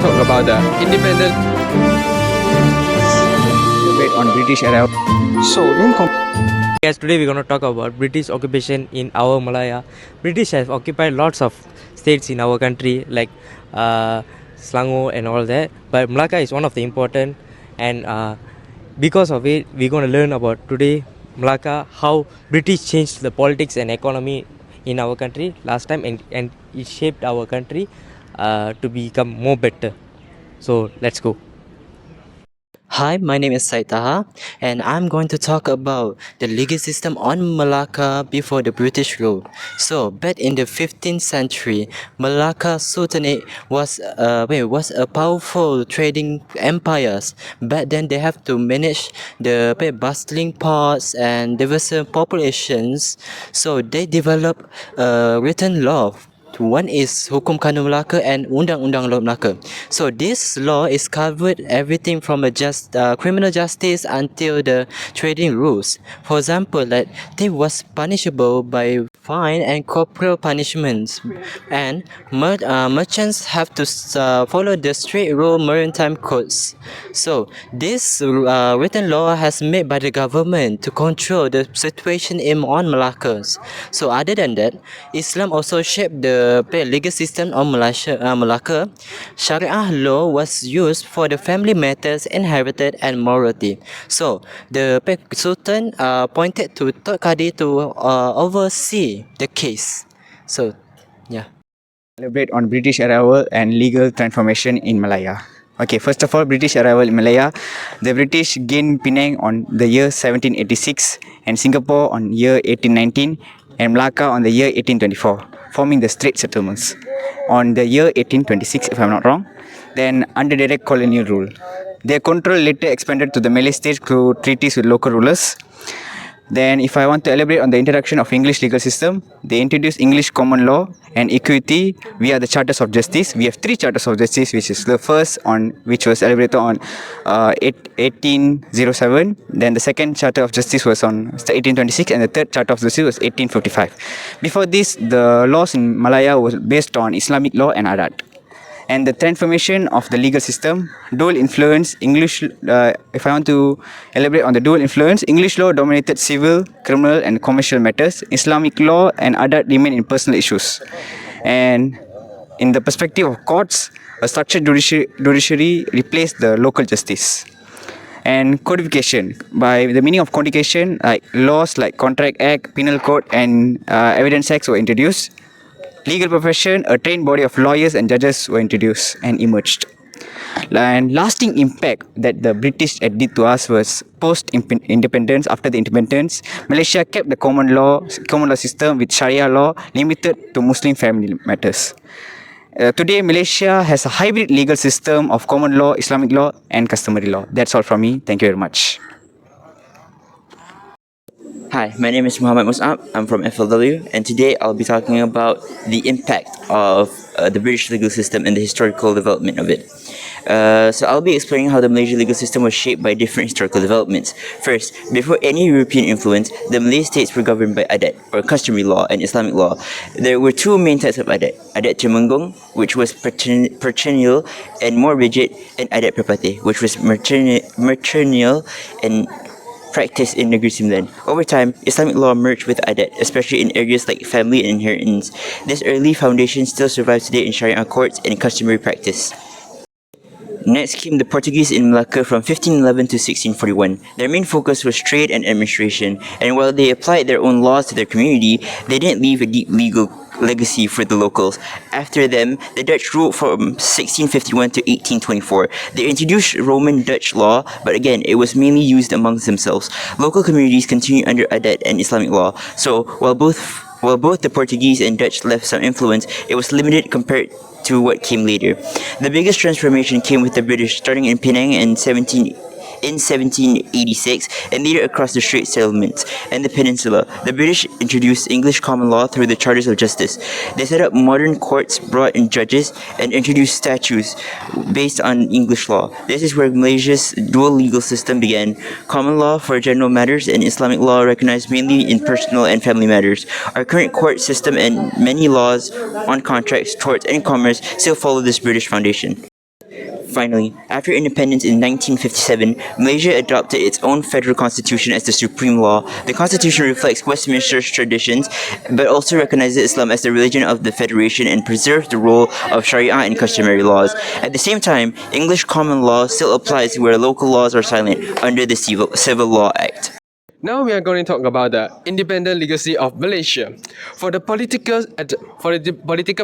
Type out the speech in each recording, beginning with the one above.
talk about the independent debate on British era. So, Yes, today we're going to talk about British occupation in our Malaya. British have occupied lots of states in our country like Selangor and all that. But Malacca is one of the important, and because of it, we're going to learn about today Malacca, how British changed the politics and economy in our country last time, and it shaped our country to become more better. So let's go. Hi, my name is Saitaha, and I'm going to talk about the legal system on Malacca before the British rule. So, back in the 15th century, Malacca Sultanate was a powerful trading empire. Back then, they have to manage the bustling ports and diverse populations. So, they developed a written law. One is Hukum Kanun Melaka and Undang-Undang Law Melaka. So this law is covered everything from the criminal justice until the trading rules. For example, like they was punishable by fine and corporal punishments, and merchants have to follow the strict rule maritime codes. So this written law has made by the government to control the situation on Malacca. So other than that, Islam also shaped the legal system of Malacca. Sharia law was used for the family matters, inherited and morality. So the Sultan appointed to third Qadi to oversee the case. So yeah. Elaborate on British arrival and legal transformation in Malaya. Okay, first of all, British arrival in Malaya. The British gained Penang on the year 1786 and Singapore on year 1819 and Malacca on the year 1824, forming the Strait Settlements on the year 1826, if I'm not wrong. Then under direct colonial rule. Their control later expanded to the Malay states through treaties with local rulers. Then if I want to elaborate on the introduction of English legal system, they introduced English common law and equity via the Charters of Justice. We have three Charters of Justice, which is the first on which was elaborated on 1807. Then the second Charter of Justice was on 1826, and the third Charter of Justice was 1855. Before this, the laws in Malaya was based on Islamic law and Adat. And the transformation of the legal system, dual influence, English, if I want to elaborate on the dual influence, English law dominated civil, criminal and commercial matters. Islamic law and Adat remain in personal issues. And in the perspective of courts, a structured judiciary replaced the local justice. And codification, by the meaning of codification, like laws like Contract Act, Penal Code and Evidence Acts were introduced. Legal profession, a trained body of lawyers and judges were introduced and emerged. And lasting impact that the British did to us was post-independence. After the independence, Malaysia kept the common law system with Sharia law limited to Muslim family matters. Today, Malaysia has a hybrid legal system of common law, Islamic law, and customary law. That's all from me. Thank you very much. Hi, my name is Muhammad Mus'ab. I'm from FLW, and today I'll be talking about the impact of the British legal system and the historical development of it. So I'll be explaining how the Malaysian legal system was shaped by different historical developments. First, before any European influence, the Malay states were governed by adat, or customary law, and Islamic law. There were two main types of adat: adat Temenggung, which was paternal and more rigid, and adat Perpati, which was maternal and practiced in Negeri Sembilan. Over time, Islamic law merged with adat, especially in areas like family and inheritance. This early foundation still survives today in Sharia courts and customary practice. Next came the Portuguese in Malacca from 1511 to 1641. Their main focus was trade and administration, and while they applied their own laws to their community, they didn't leave a deep legal legacy for the locals. After them, the Dutch ruled from 1651 to 1824. They introduced Roman Dutch law, but again, it was mainly used amongst themselves. Local communities continued under adat and Islamic law, so while both the Portuguese and Dutch left some influence, it was limited compared to what came later. The biggest transformation came with the British, starting in Penang in 1786 and later across the Strait Settlements and the peninsula. The British introduced English common law through the Charters of Justice. They set up modern courts, brought in judges, and introduced statutes based on English law. This is where Malaysia's dual legal system began: common law for general matters and Islamic law recognized mainly in personal and family matters. Our current court system and many laws on contracts, torts, and commerce still follow this British foundation. Finally, after independence in 1957, Malaysia adopted its own federal constitution as the supreme law. The constitution reflects Westminster's traditions, but also recognizes Islam as the religion of the federation and preserves the role of Sharia and customary laws. At the same time, English common law still applies where local laws are silent under the Civil Law Act. Now we are going to talk about the independent legacy of Malaysia. For the political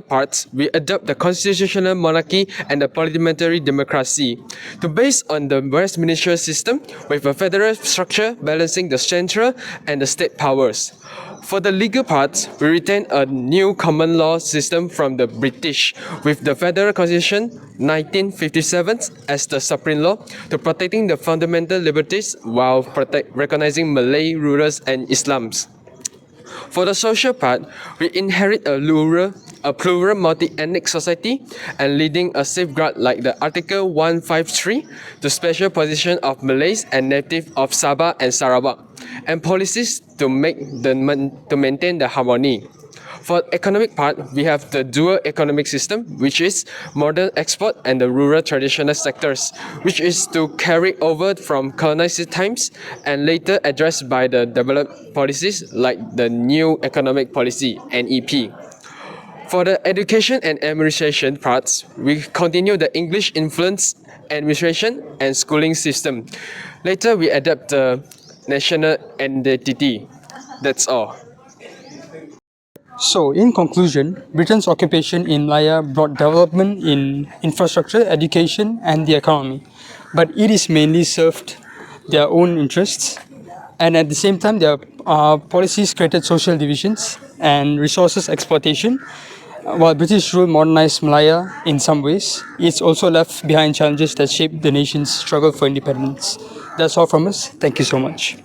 parts, we adopt the constitutional monarchy and the parliamentary democracy. To base on the Westminster system with a federal structure balancing the central and the state powers. For the legal parts, we retain a new common law system from the British, with the Federal Constitution 1957 as the supreme law to protecting the fundamental liberties while recognizing Malay rulers and Islams. For the social part, we inherit a plural multi-ethnic society and leading a safeguard like the Article 153, the special position of Malays and native of Sabah and Sarawak, and policies to maintain the harmony. For economic part, we have the dual economic system, which is modern export and the rural traditional sectors, which is to carry over from colonized times and later addressed by the developed policies like the new economic policy, NEP. For the education and administration parts, we continue the English influence administration and schooling system. Later, we adapt the national identity. That's all. So, in conclusion, Britain's occupation in Malaya brought development in infrastructure, education, and the economy. But it is mainly served their own interests, and at the same time, their policies created social divisions and resources exploitation. While British rule modernized Malaya in some ways, it's also left behind challenges that shaped the nation's struggle for independence. That's all from us. Thank you so much.